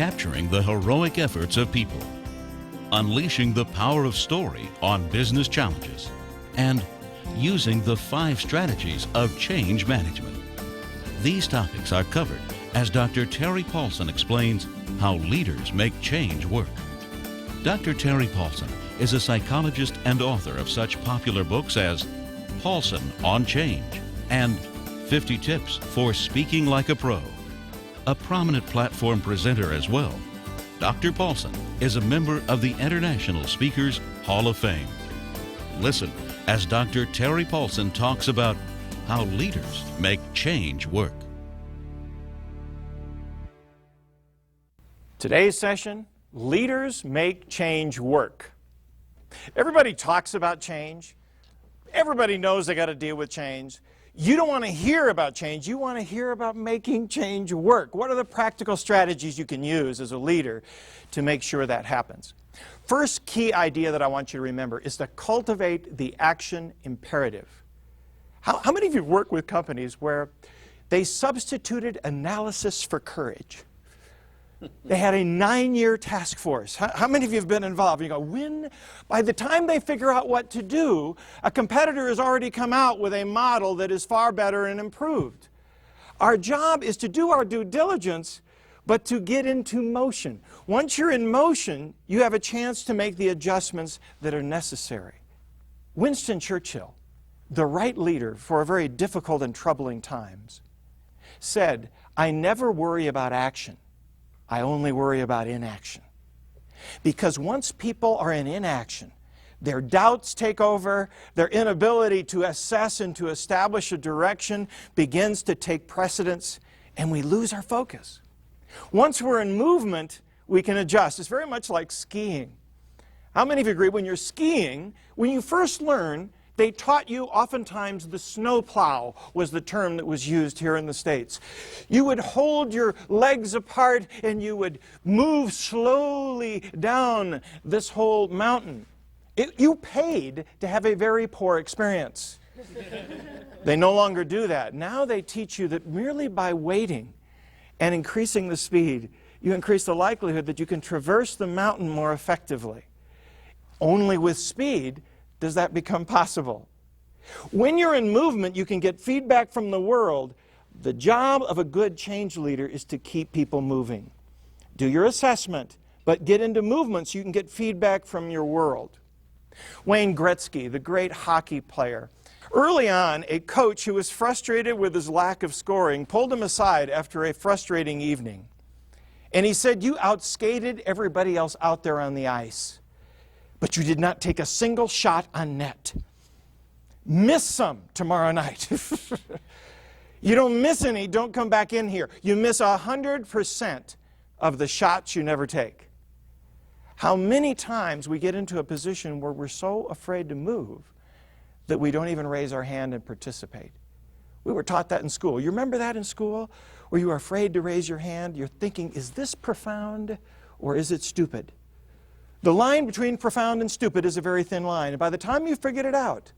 capturing the heroic efforts of people, unleashing the power of story on business challenges, and using the 5 strategies of change management. These topics are covered as Dr. Terry Paulson explains how leaders make change work. Dr. Terry Paulson is a psychologist and author of such popular books as Paulson on Change and 50 Tips for Speaking Like a Pro. A prominent platform presenter as well, Dr. Paulson is a member of the International Speakers Hall of Fame. Listen as Dr. Terry Paulson talks about how leaders make change work. Today's session, Leaders Make Change Work. Everybody talks about change. Everybody knows they got to deal with change. You don't want to hear about change. You want to hear about making change work. What are the practical strategies you can use as a leader to make sure that happens? First key idea that I want you to remember is to cultivate the action imperative. How many of you work with companies where they substituted analysis for courage? They had a 9-year task force. How many of you have been involved? You go, by the time they figure out what to do, a competitor has already come out with a model that is far better and improved. Our job is to do our due diligence, but to get into motion. Once you're in motion, you have a chance to make the adjustments that are necessary. Winston Churchill, the right leader for very difficult and troubling times, said, "I never worry about action. I only worry about inaction." Because once people are in inaction, their doubts take over, their inability to assess and to establish a direction begins to take precedence, and we lose our focus. Once we're in movement, we can adjust. It's very much like skiing. How many of you agree when you're skiing, when you first learn, they taught you oftentimes the snow plow was the term that was used here in the States. You would hold your legs apart and you would move slowly down this whole mountain. You paid to have a very poor experience. They no longer do that. Now they teach you that merely by waiting and increasing the speed, you increase the likelihood that you can traverse the mountain more effectively. Only with speed does that become possible. When you're in movement, you can get feedback from the world. The job of a good change leader is to keep people moving. Do your assessment, but get into movement so you can get feedback from your world. Wayne Gretzky, the great hockey player. Early on, a coach who was frustrated with his lack of scoring pulled him aside after a frustrating evening. And he said, "You outskated everybody else out there on the ice, but you did not take a single shot on net. Miss some tomorrow night. You don't miss any, don't come back in here. You miss 100% of the shots you never take." How many times we get into a position where we're so afraid to move that we don't even raise our hand and participate. We were taught that in school. You remember that in school? Where you were afraid to raise your hand? You're thinking, is this profound or is it stupid? The line between profound and stupid is a very thin line. And by the time you've figured it out,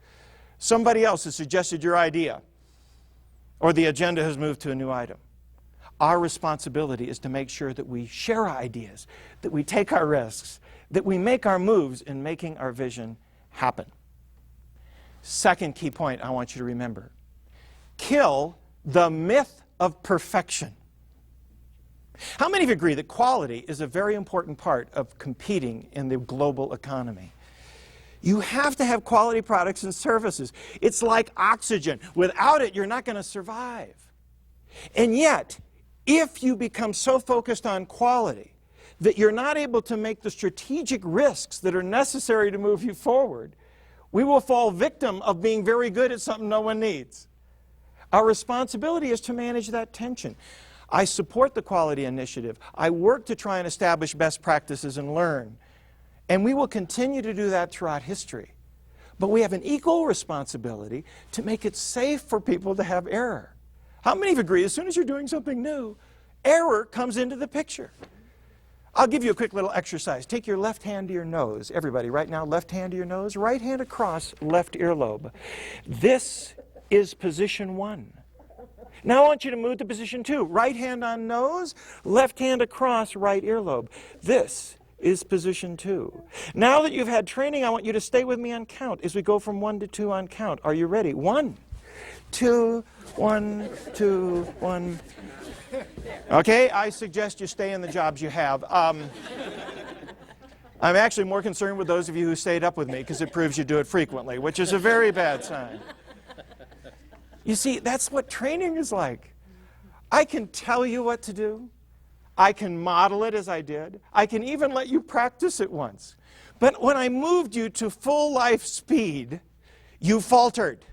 somebody else has suggested your idea, or the agenda has moved to a new item. Our responsibility is to make sure that we share our ideas, that we take our risks, that we make our moves in making our vision happen. Second key point I want you to remember. Kill the myth of perfection. How many of you agree that quality is a very important part of competing in the global economy? You have to have quality products and services. It's like oxygen. Without it, you're not going to survive. And yet, if you become so focused on quality that you're not able to make the strategic risks that are necessary to move you forward, we will fall victim of being very good at something no one needs. Our responsibility is to manage that tension. I support the quality initiative. I work to try and establish best practices and learn. And we will continue to do that throughout history. But we have an equal responsibility to make it safe for people to have error. How many of you agree as soon as you're doing something new, error comes into the picture? I'll give you a quick little exercise. Take your left hand to your nose. Everybody, right now, left hand to your nose, right hand across left earlobe. This is position 1. Now I want you to move to position 2. Right hand on nose, left hand across right earlobe. This is position 2. Now that you've had training, I want you to stay with me on count as we go from 1 to 2 on count. Are you ready? 1, 2, 1, 2, 1. Okay, I suggest you stay in the jobs you have. I'm actually more concerned with those of you who stayed up with me because it proves you do it frequently, which is a very bad sign. You see, that's what training is like. I can tell you what to do. I can model it as I did. I can even let you practice it once. But when I moved you to full life speed, you faltered.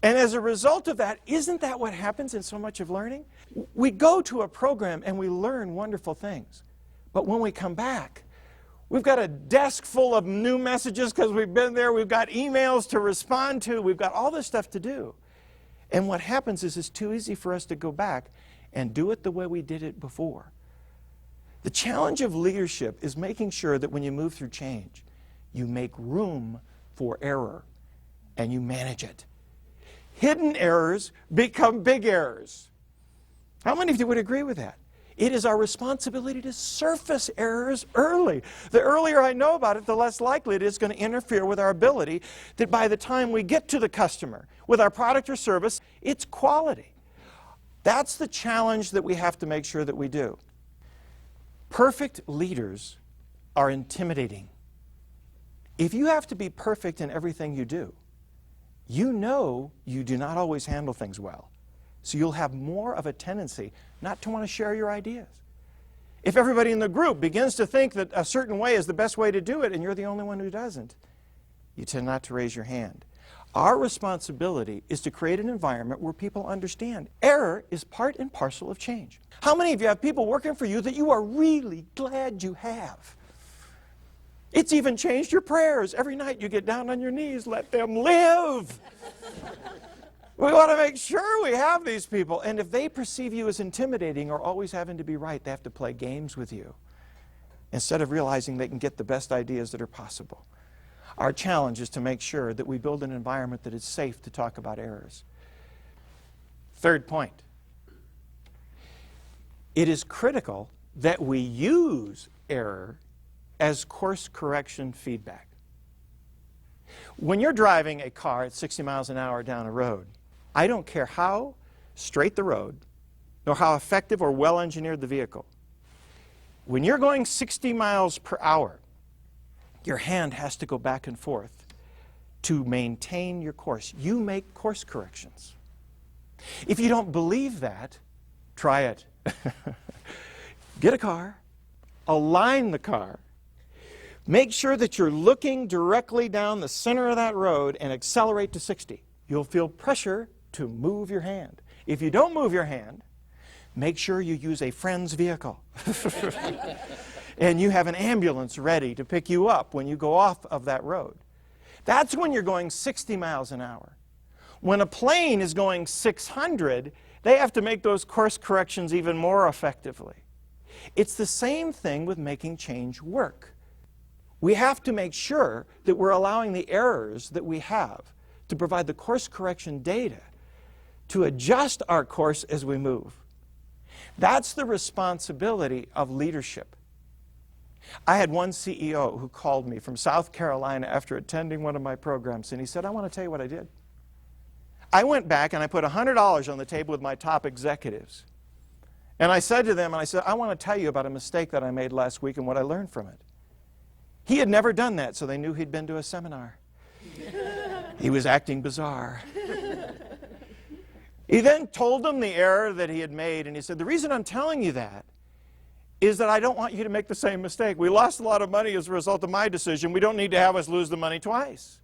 And as a result of that, isn't that what happens in so much of learning? We go to a program and we learn wonderful things. But when we come back, we've got a desk full of new messages because we've been there. We've got emails to respond to. We've got all this stuff to do. And what happens is it's too easy for us to go back and do it the way we did it before. The challenge of leadership is making sure that when you move through change, you make room for error and you manage it. Hidden errors become big errors. How many of you would agree with that? It is our responsibility to surface errors early. The earlier I know about it, the less likely it is going to interfere with our ability that by the time we get to the customer with our product or service, it's quality. That's the challenge that we have to make sure that we do. Perfect leaders are intimidating. If you have to be perfect in everything you do, you know you do not always handle things well. So you'll have more of a tendency not to want to share your ideas. If everybody in the group begins to think that a certain way is the best way to do it and you're the only one who doesn't, you tend not to raise your hand. Our responsibility is to create an environment where people understand error is part and parcel of change. How many of you have people working for you that you are really glad you have? It's even changed your prayers. Every night you get down on your knees, let them live. We want to make sure we have these people. And if they perceive you as intimidating or always having to be right, they have to play games with you instead of realizing they can get the best ideas that are possible. Our challenge is to make sure that we build an environment that is safe to talk about errors. Third point. It is critical that we use error as course correction feedback. When you're driving a car at 60 miles an hour down a road, I don't care how straight the road, nor how effective or well-engineered the vehicle. When you're going 60 miles per hour, your hand has to go back and forth to maintain your course. You make course corrections. If you don't believe that, try it. Get a car, align the car, make sure that you're looking directly down the center of that road and accelerate to 60. You'll feel pressure to move your hand. If you don't move your hand, make sure you use a friend's vehicle. And you have an ambulance ready to pick you up when you go off of that road. That's when you're going 60 miles an hour. When a plane is going 600, they have to make those course corrections even more effectively. It's the same thing with making change work. We have to make sure that we're allowing the errors that we have to provide the course correction data to adjust our course as we move. That's the responsibility of leadership. I had one CEO who called me from South Carolina after attending one of my programs, and he said, I want to tell you what I did. I went back and I put $100 on the table with my top executives. And I said to them, I want to tell you about a mistake that I made last week and what I learned from it. He had never done that, so they knew he'd been to a seminar. He was acting bizarre. He then told them the error that he had made, and he said, the reason I'm telling you that is that I don't want you to make the same mistake. We lost a lot of money as a result of my decision. We don't need to have us lose the money twice.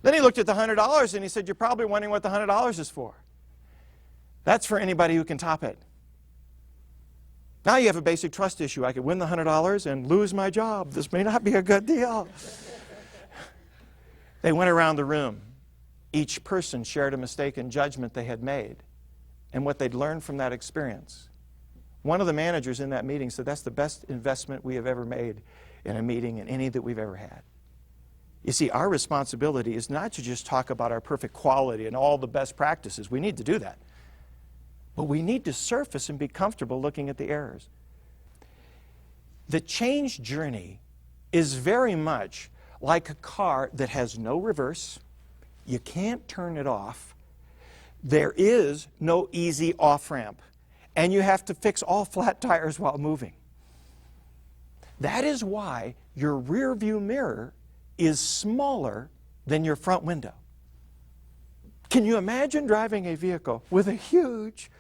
Then he looked at the $100 and he said, you're probably wondering what the $100 is for. That's for anybody who can top it. Now you have a basic trust issue. I could win the $100 and lose my job. This may not be a good deal. They went around the room. Each person shared a mistaken judgment they had made and what they'd learned from that experience. One of the managers in that meeting said, that's the best investment we have ever made in a meeting in any that we've ever had. You see, our responsibility is not to just talk about our perfect quality and all the best practices. We need to do that. But we need to surface and be comfortable looking at the errors. The change journey is very much like a car that has no reverse. You can't turn it off. There is no easy off-ramp. And you have to fix all flat tires while moving. That is why your rear view mirror is smaller than your front window. Can you imagine driving a vehicle with a huge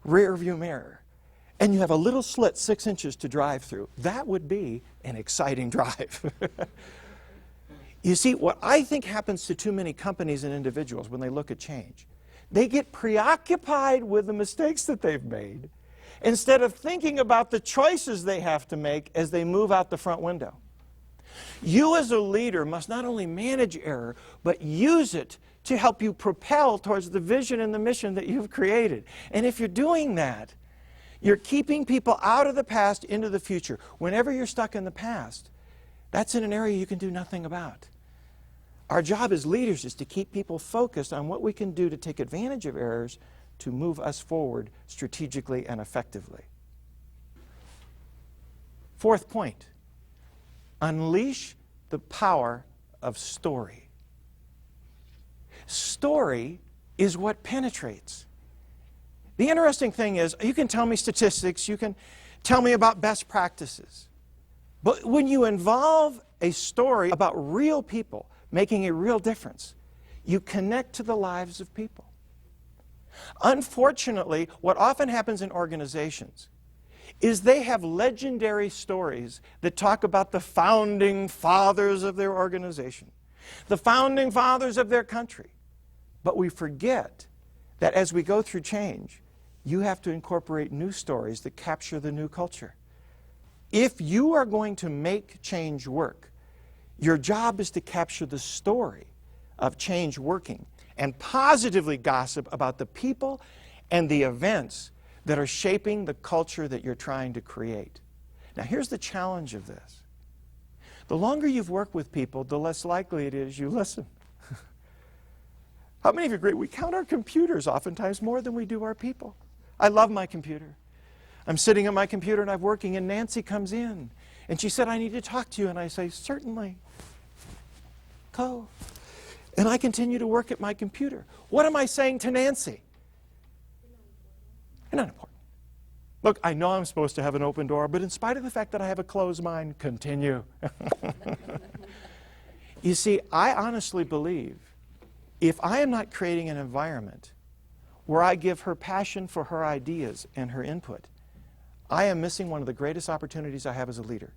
rear view mirror and you have a little slit 6 inches to drive through? That would be an exciting drive. You see, what I think happens to too many companies and individuals when they look at change, they get preoccupied with the mistakes that they've made instead of thinking about the choices they have to make as they move out the front window. You as a leader must not only manage error, but use it to help you propel towards the vision and the mission that you've created. And if you're doing that, you're keeping people out of the past into the future. Whenever you're stuck in the past, that's in an area you can do nothing about. Our job as leaders is to keep people focused on what we can do to take advantage of errors to move us forward strategically and effectively. Fourth point, unleash the power of story. Story is what penetrates. The interesting thing is, you can tell me statistics, you can tell me about best practices, but when you involve a story about real people making a real difference, you connect to the lives of people. Unfortunately, what often happens in organizations is they have legendary stories that talk about the founding fathers of their organization, the founding fathers of their country. But we forget that as we go through change, you have to incorporate new stories that capture the new culture. If you are going to make change work, your job is to capture the story of change working and positively gossip about the people and the events that are shaping the culture that you're trying to create. Now, here's the challenge of this. The longer you've worked with people, the less likely it is you listen. How many of you agree? We count our computers oftentimes more than we do our people. I love my computer. I'm sitting at my computer and I'm working, and Nancy comes in. And she said, I need to talk to you. And I say, certainly. Go. And I continue to work at my computer. What am I saying to Nancy? You're not important. Look, I know I'm supposed to have an open door, but in spite of the fact that I have a closed mind, continue. You see, I honestly believe if I am not creating an environment where I give her passion for her ideas and her input, I am missing one of the greatest opportunities I have as a leader.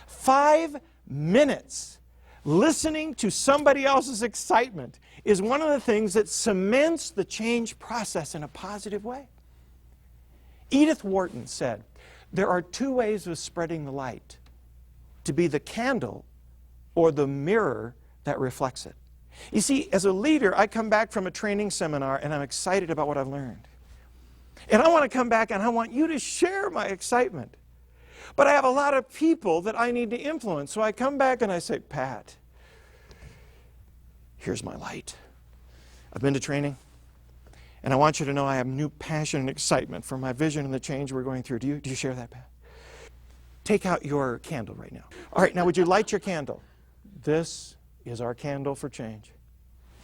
5 minutes listening to somebody else's excitement is one of the things that cements the change process in a positive way. Edith Wharton said, there are 2 ways of spreading the light: to be the candle or the mirror that reflects it. You see, as a leader, I come back from a training seminar and I'm excited about what I've learned. And I want to come back and I want you to share my excitement. But I have a lot of people that I need to influence. So I come back and I say, Pat, here's my light. I've been to training, and I want you to know I have new passion and excitement for my vision and the change we're going through. Do you share that, Pat? Take out your candle right now. All right, now would you light your candle? This is our candle for change.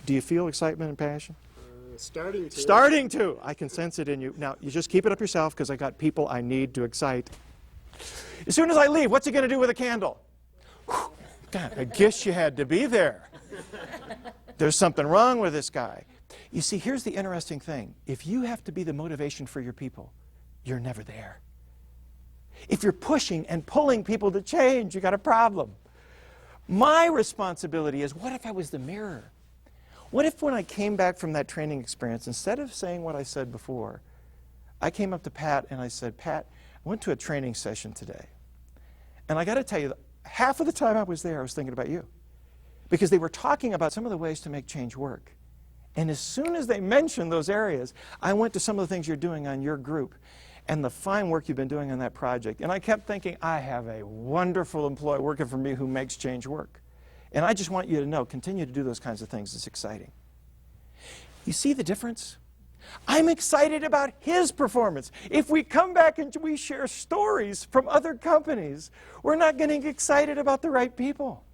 Do you feel excitement and passion? Starting to. Starting to. I can sense it in you. Now, you just keep it up yourself, because I got people I need to excite. As soon as I leave, what's he going to do with a candle? Whew, God, I guess you had to be there. There's something wrong with this guy. You see, here's the interesting thing. If you have to be the motivation for your people, you're never there. If you're pushing and pulling people to change, you got a problem. My responsibility is, what if I was the mirror? What if when I came back from that training experience, instead of saying what I said before, I came up to Pat and I said, Pat, I went to a training session today. And I got to tell you, half of the time I was there, I was thinking about you. Because they were talking about some of the ways to make change work. And as soon as they mentioned those areas, I went to some of the things you're doing on your group and the fine work you've been doing on that project. And I kept thinking, I have a wonderful employee working for me who makes change work. And I just want you to know, continue to do those kinds of things. It's exciting. You see the difference? I'm excited about his performance. If we come back and we share stories from other companies, we're not getting excited about the right people.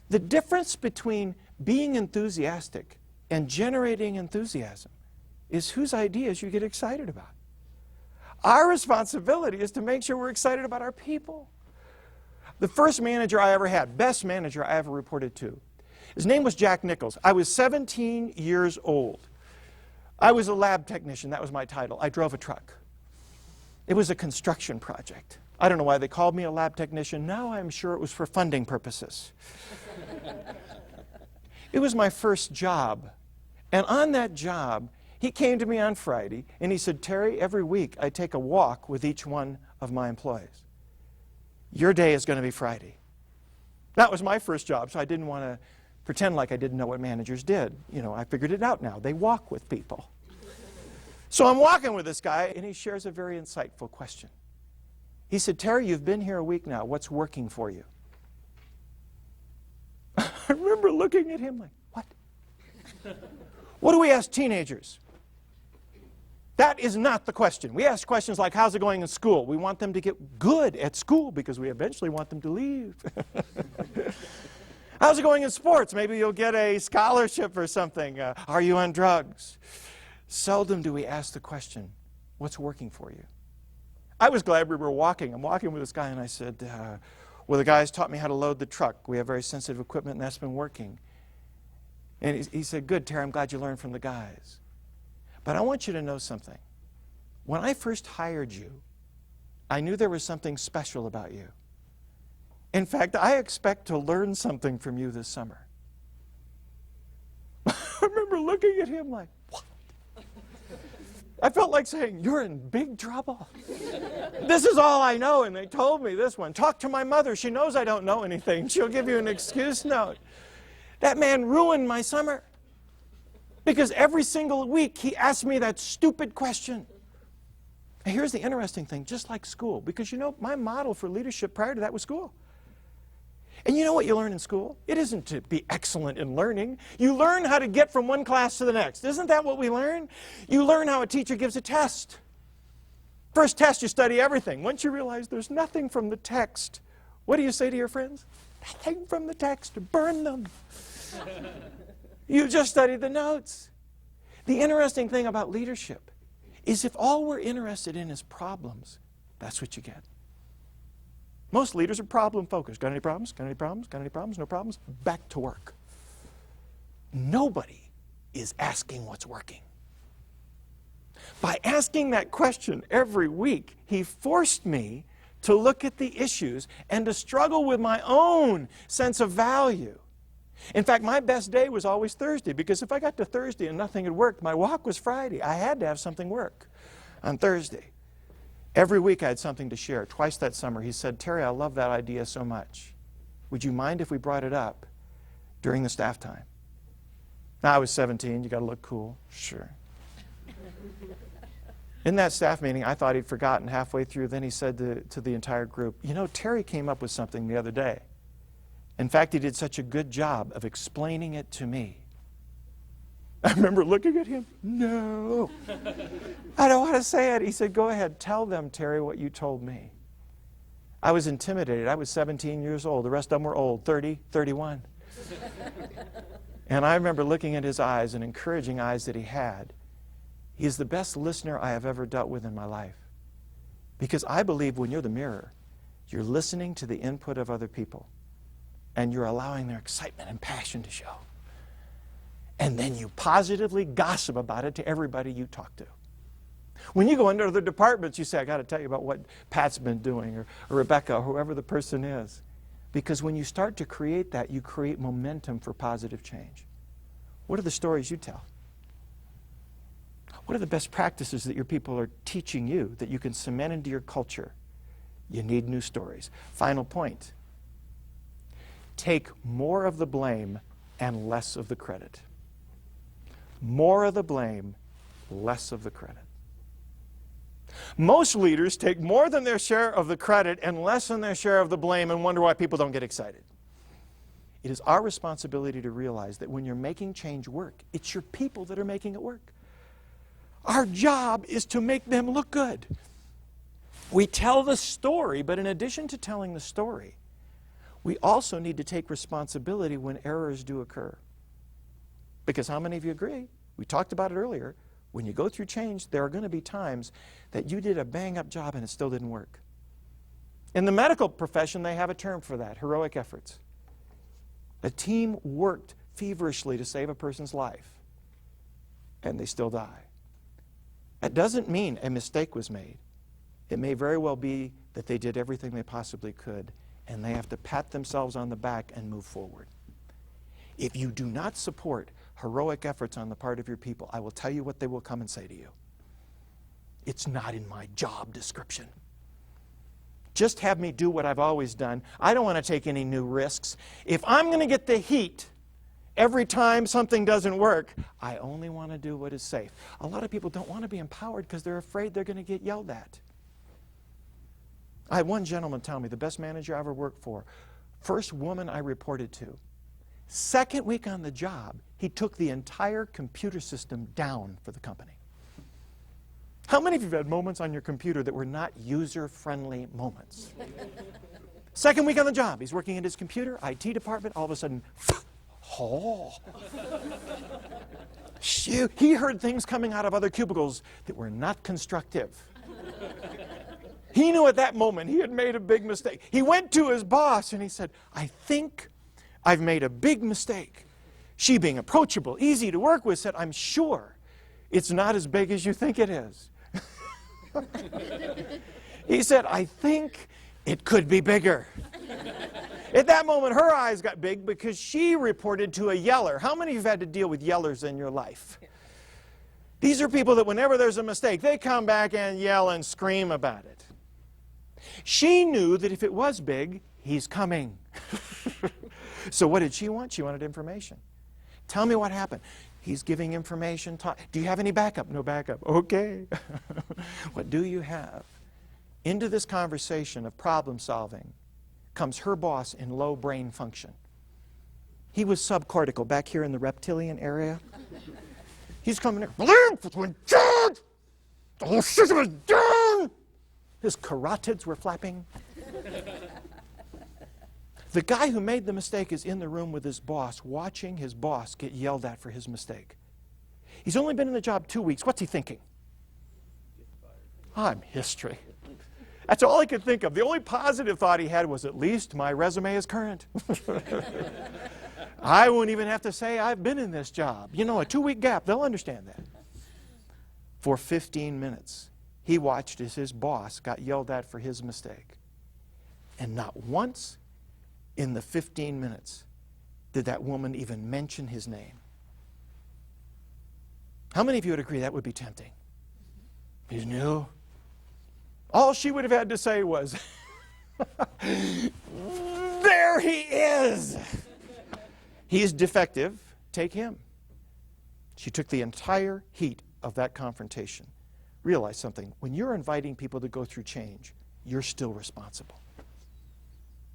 The difference between being enthusiastic and generating enthusiasm is whose ideas you get excited about. Our responsibility is to make sure we're excited about our people. The first manager I ever had, best manager I ever reported to, his name was Jack Nichols. I was 17 years old. I was a lab technician. That was my title. I drove a truck. It was a construction project. I don't know why they called me a lab technician. Now I'm sure it was for funding purposes. It was my first job. And on that job, he came to me on Friday and he said, Terry, every week I take a walk with each one of my employees. Your day is going to be Friday. That was my first job, so I didn't want to pretend like I didn't know what managers did. You know, I figured it out now. They walk with people. So I'm walking with this guy, and he shares a very insightful question. He said, Terry, you've been here a week now. What's working for you? I remember looking at him like, what? What do we ask teenagers? That is not the question. We ask questions like, how's it going in school? We want them to get good at school because we eventually want them to leave. How's it going in sports? Maybe you'll get a scholarship or something. Are you on drugs? Seldom do we ask the question, what's working for you? I was glad we were walking. I'm walking with this guy, and I said, well, the guys taught me how to load the truck. We have very sensitive equipment, and that's been working. And he said, good, Terry, I'm glad you learned from the guys. But I want you to know something. When I first hired you, I knew there was something special about you. In fact, I expect to learn something from you this summer. I remember looking at him like, what? I felt like saying, you're in big trouble. This is all I know, and they told me this one. Talk to my mother. She knows I don't know anything. She'll give you an excuse note. That man ruined my summer. Because every single week he asked me that stupid question. And here's the interesting thing, just like school, because you know, my model for leadership prior to that was school. And you know what you learn in school? It isn't to be excellent in learning. You learn how to get from one class to the next. Isn't that what we learn? You learn how a teacher gives a test. First test, you study everything. Once you realize there's nothing from the text, what do you say to your friends? Nothing from the text. Burn them. You just studied the notes. The interesting thing about leadership is if all we're interested in is problems, that's what you get. Most leaders are problem focused. Got any problems? Got any problems? Got any problems? No problems? Back to work. Nobody is asking what's working. By asking that question every week, he forced me to look at the issues and to struggle with my own sense of value. In fact, my best day was always Thursday, because if I got to Thursday and nothing had worked, my walk was Friday. I had to have something work on Thursday. Every week I had something to share. Twice that summer he said, Terry, I love that idea so much. Would you mind if we brought it up during the staff time? Now I was 17, you got to look cool. Sure. In that staff meeting, I thought he'd forgotten halfway through. Then he said to the entire group, you know, Terry came up with something the other day. In fact, he did such a good job of explaining it to me. I remember looking at him, no, I don't want to say it. He said, go ahead, tell them, Terry, what you told me. I was intimidated. I was 17 years old. The rest of them were old, 30, 31. And I remember looking at his eyes and encouraging eyes that he had. He is the best listener I have ever dealt with in my life. Because I believe when you're the mirror, you're listening to the input of other people. And you're allowing their excitement and passion to show. And then you positively gossip about it to everybody you talk to. When you go into other departments, you say, I got to tell you about what Pat's been doing, or Rebecca, or whoever the person is. Because when you start to create that, you create momentum for positive change. What are the stories you tell? What are the best practices that your people are teaching you that you can cement into your culture? You need new stories. Final point. Take more of the blame and less of the credit. More of the blame, less of the credit. Most leaders take more than their share of the credit and less than their share of the blame and wonder why people don't get excited. It is our responsibility to realize that when you're making change work, it's your people that are making it work. Our job is to make them look good. We tell the story, but in addition to telling the story, we also need to take responsibility when errors do occur. Because how many of you agree? We talked about it earlier. When you go through change, there are going to be times that you did a bang-up job and it still didn't work. In the medical profession, they have a term for that, heroic efforts. A team worked feverishly to save a person's life, and they still die. That doesn't mean a mistake was made. It may very well be that they did everything they possibly could, and they have to pat themselves on the back and move forward. If you do not support heroic efforts on the part of your people, I will tell you what they will come and say to you. It's not in my job description. Just have me do what I've always done. I don't want to take any new risks. If I'm going to get the heat every time something doesn't work, I only want to do what is safe. A lot of people don't want to be empowered because they're afraid they're going to get yelled at. I had one gentleman tell me, the best manager I ever worked for, first woman I reported to, second week on the job, he took the entire computer system down for the company. How many of you have had moments on your computer that were not user-friendly moments? Second week on the job, he's working in his computer, IT department, all of a sudden, oh. Shoot, he heard things coming out of other cubicles that were not constructive. He knew at that moment he had made a big mistake. He went to his boss and he said, I think I've made a big mistake. She, being approachable, easy to work with, said, I'm sure it's not as big as you think it is. He said, I think it could be bigger. At that moment, her eyes got big because she reported to a yeller. How many of you have had to deal with yellers in your life? These are people that whenever there's a mistake, they come back and yell and scream about it. She knew that if it was big, he's coming. So what did she want? She wanted information. Tell me what happened. He's giving information. Do you have any backup? No backup. Okay. What do you have? Into this conversation of problem solving comes her boss in low brain function. He was subcortical back here in the reptilian area. He's coming in. The whole system is down. His carotids were flapping. The guy who made the mistake is in the room with his boss, watching his boss get yelled at for his mistake. He's only been in the job 2 weeks. What's he thinking? I'm history. That's all he could think of. The only positive thought he had was, at least my resume is current. I won't even have to say I've been in this job. You know, a 2-week gap, they'll understand that. For 15 minutes, he watched as his boss got yelled at for his mistake. And not once in the 15 minutes did that woman even mention his name. How many of you would agree that would be tempting? You knew? All she would have had to say was, there he is! He is defective. Take him. She took the entire heat of that confrontation. Realize something. When you're inviting people to go through change, you're still responsible.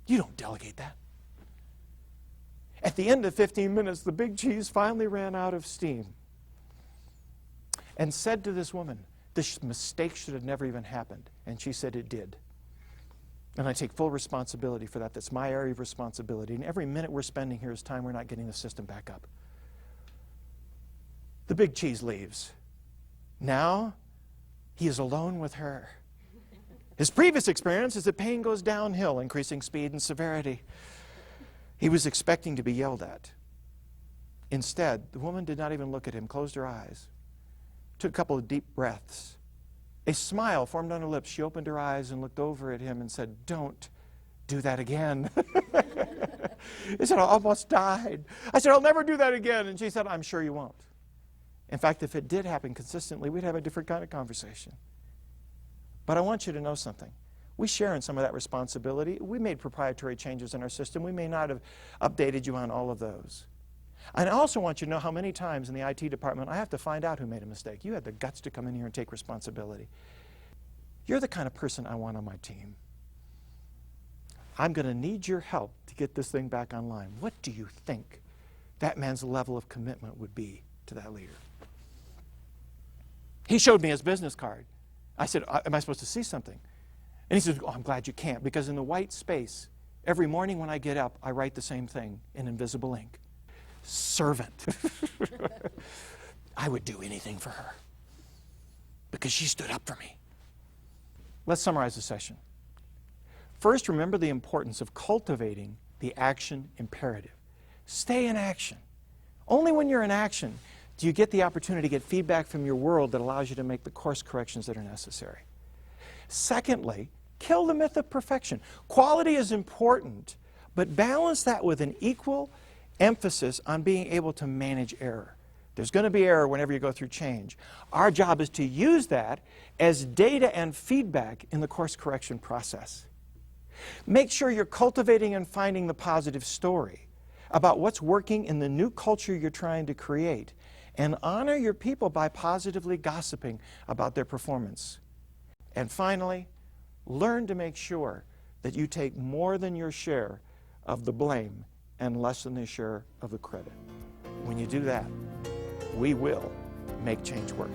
You don't delegate that. At the end of 15 minutes, the big cheese finally ran out of steam and said to this woman, this mistake should have never even happened. And she said, it did. And I take full responsibility for that. That's my area of responsibility. And every minute we're spending here is time we're not getting the system back up. The big cheese leaves. Now, he is alone with her. His previous experience is that pain goes downhill, increasing speed and severity. He was expecting to be yelled at. Instead, the woman did not even look at him, closed her eyes, took a couple of deep breaths. A smile formed on her lips. She opened her eyes and looked over at him and said, don't do that again. He said, I almost died. I said, I'll never do that again. And she said, I'm sure you won't. In fact, if it did happen consistently, we'd have a different kind of conversation. But I want you to know something. We share in some of that responsibility. We made proprietary changes in our system. We may not have updated you on all of those. And I also want you to know how many times in the IT department I have to find out who made a mistake. You had the guts to come in here and take responsibility. You're the kind of person I want on my team. I'm going to need your help to get this thing back online. What do you think that man's level of commitment would be to that leader? He showed me his business card. I said, am I supposed to see something? And he said, oh, I'm glad you can't, because in the white space, every morning when I get up, I write the same thing in invisible ink. Servant. I would do anything for her because she stood up for me. Let's summarize the session. First, remember the importance of cultivating the action imperative. Stay in action. Only when you're in action do you get the opportunity to get feedback from your world that allows you to make the course corrections that are necessary. Secondly, kill the myth of perfection. Quality is important, but balance that with an equal emphasis on being able to manage error. There's going to be error whenever you go through change. Our job is to use that as data and feedback in the course correction process. Make sure you're cultivating and finding the positive story about what's working in the new culture you're trying to create, and honor your people by positively gossiping about their performance. And finally, learn to make sure that you take more than your share of the blame and less than your share of the credit. When you do that, we will make change work.